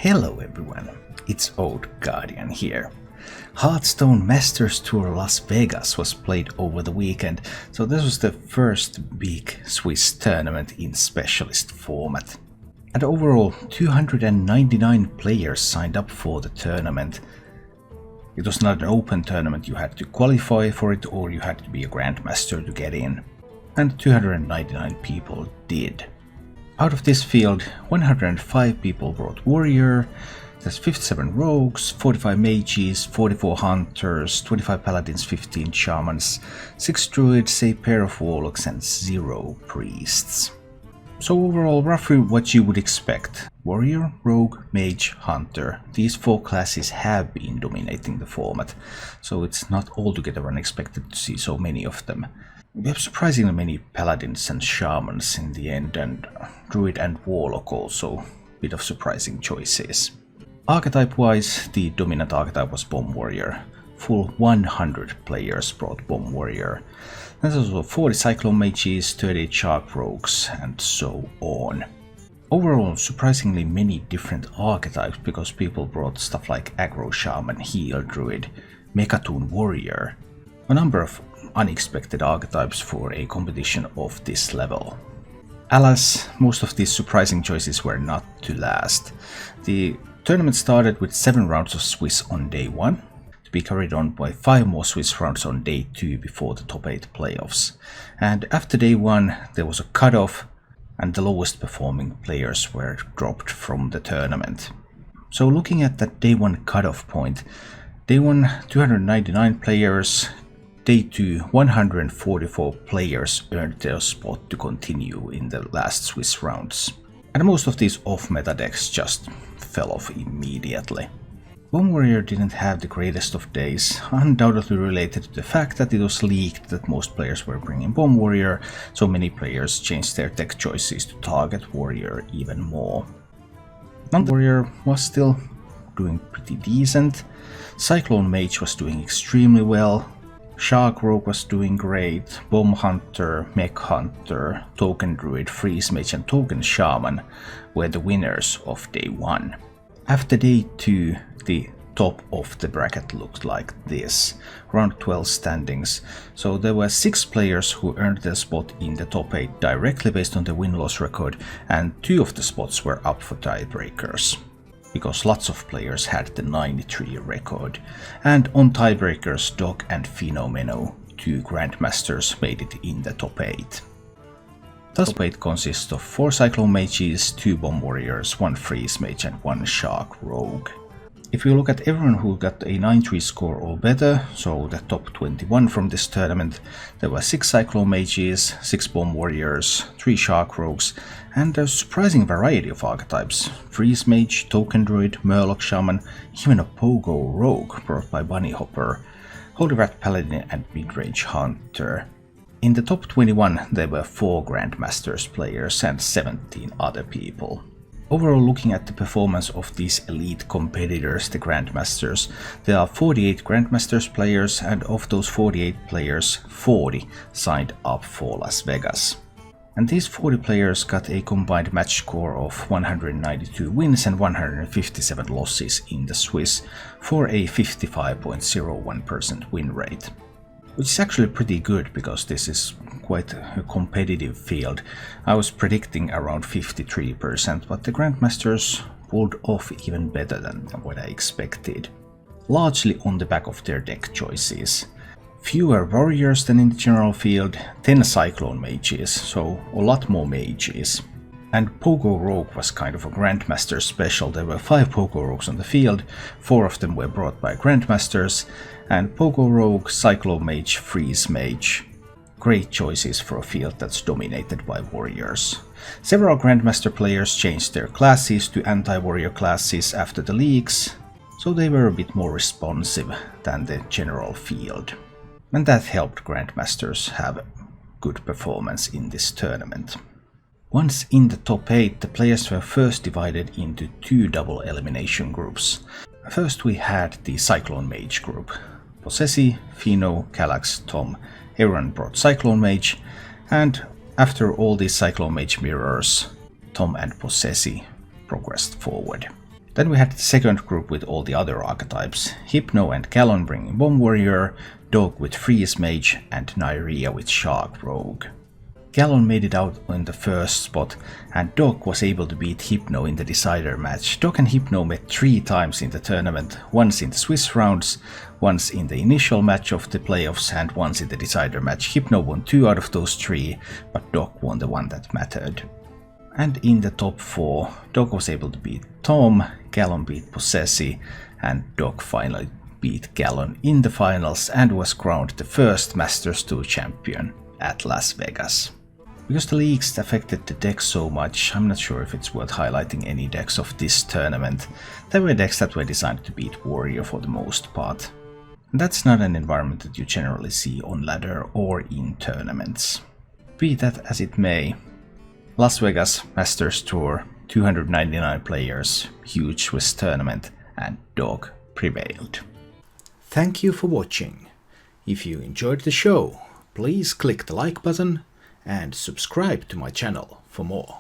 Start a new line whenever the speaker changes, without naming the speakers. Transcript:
Hello everyone, it's Old Guardian here. Hearthstone Masters Tour Las Vegas was played over the weekend, so this was the first big Swiss tournament in specialist format. And overall, 299 players signed up for the tournament. It was not an open tournament, you had to qualify for it or you had to be a Grandmaster to get in. And 299 people did. Out of this field, 105 people brought Warrior, there's 57 Rogues, 45 Mages, 44 Hunters, 25 Paladins, 15 Shamans, 6 Druids, a pair of Warlocks and 0 Priests. So overall, roughly what you would expect. Warrior, Rogue, Mage, Hunter. These 4 classes have been dominating the format, so it's not altogether unexpected to see so many of them. We have surprisingly many Paladins and Shamans in the end, and Druid and Warlock also, a bit of surprising choices. Archetype-wise, the dominant archetype was Bomb Warrior. Full 100 players brought Bomb Warrior. There's also 40 Cyclone Mages, 38 Shark Rogues, and so on. Overall, surprisingly many different archetypes, because people brought stuff like Aggro Shaman, Heal Druid, Mechatoon Warrior. A number of unexpected archetypes for a competition of this level. Alas, most of these surprising choices were not to last. The tournament started with 7 rounds of Swiss on day 1, to be carried on by 5 more Swiss rounds on day 2 before the top 8 playoffs. And after day 1 there was a cutoff, and the lowest performing players were dropped from the tournament. So looking at that day 1 cutoff point, day 1 299 players, day 2 144 players earned their spot to continue in the last Swiss rounds. And most of these off-meta decks just fell off immediately. Bomb Warrior didn't have the greatest of days, undoubtedly related to the fact that it was leaked that most players were bringing Bomb Warrior, so many players changed their deck choices to target Warrior even more. Warrior was still doing pretty decent, Cyclone Mage was doing extremely well, Shark Rogue was doing great, Bomb Hunter, Mech Hunter, Token Druid, Freeze Mage and Token Shaman were the winners of day 1. After day 2, the top of the bracket looked like this, round 12 standings. So there were 6 players who earned their spot in the top 8 directly based on the win-loss record, and 2 of the spots were up for tiebreakers, because lots of players had the 93 record. And on tiebreakers, Dog and Phenomeno, 2 Grandmasters, made it in the top 8. The top 8 consists of 4 Cyclone Mages, 2 Bomb Warriors, 1 Freeze Mage and 1 Shark Rogue. If you look at everyone who got a 93 score or better, so the top 21 from this tournament, there were 6 Cyclone Mages, 6 Bomb Warriors, 3 Shark Rogues, and a surprising variety of archetypes: Freeze Mage, Token Druid, Murloc Shaman, even a Pogo Rogue brought by Bunny Hopper, Holy Rat Paladin and Midrange Hunter. In the top 21 there were 4 Grandmasters players and 17 other people. Overall, looking at the performance of these elite competitors, the Grandmasters, there are 48 Grandmasters players, and of those 48 players, 40 signed up for Las Vegas. And these 40 players got a combined match score of 192 wins and 157 losses in the Swiss, for a 55.01% win rate. Which is actually pretty good, because this is quite a competitive field. I was predicting around 53%, but the Grandmasters pulled off even better than what I expected. Largely on the back of their deck choices. Fewer Warriors than in the general field, 10 Cyclone Mages, so a lot more Mages. And Pogo Rogue was kind of a Grandmaster special. There were 5 Pogo Rogues on the field, 4 of them were brought by Grandmasters, and Pogo Rogue, Cyclone Mage, Freeze Mage. Great choices for a field that's dominated by Warriors. Several Grandmaster players changed their classes to anti-Warrior classes after the leaks, so they were a bit more responsive than the general field. And that helped Grandmasters have good performance in this tournament. Once in the top 8, the players were first divided into 2 double elimination groups. First we had the Cyclone Mage group. Possessi, Pheno, Calax, Tom, everyone brought Cyclone Mage, and after all these Cyclone Mage mirrors, Tom and Possessi progressed forward. Then we had the second group with all the other archetypes, Hypno and Gallon bringing Bomb Warrior, Dog with Freeze Mage, and Nyria with Shark Rogue. Gallon made it out in the first spot, and Dog was able to beat Hypno in the decider match. Dog and Hypno met 3 times in the tournament, once in the Swiss rounds, once in the initial match of the playoffs, and once in the decider match. Hypno won 2 out of those 3, but Dog won the one that mattered. And in the top 4, Dog was able to beat Tom, Gallon beat Possessi, and Dog finally beat Gallon in the finals and was crowned the first Masters Tour champion at Las Vegas. Because the leaks affected the decks so much, I'm not sure if it's worth highlighting any decks of this tournament. There were decks that were designed to beat Warrior for the most part. And that's not an environment that you generally see on ladder or in tournaments. Be that as it may, Las Vegas Masters Tour, 299 players, huge Swiss tournament, and Dog prevailed.
Thank you for watching. If you enjoyed the show, please click the like button and subscribe to my channel for more.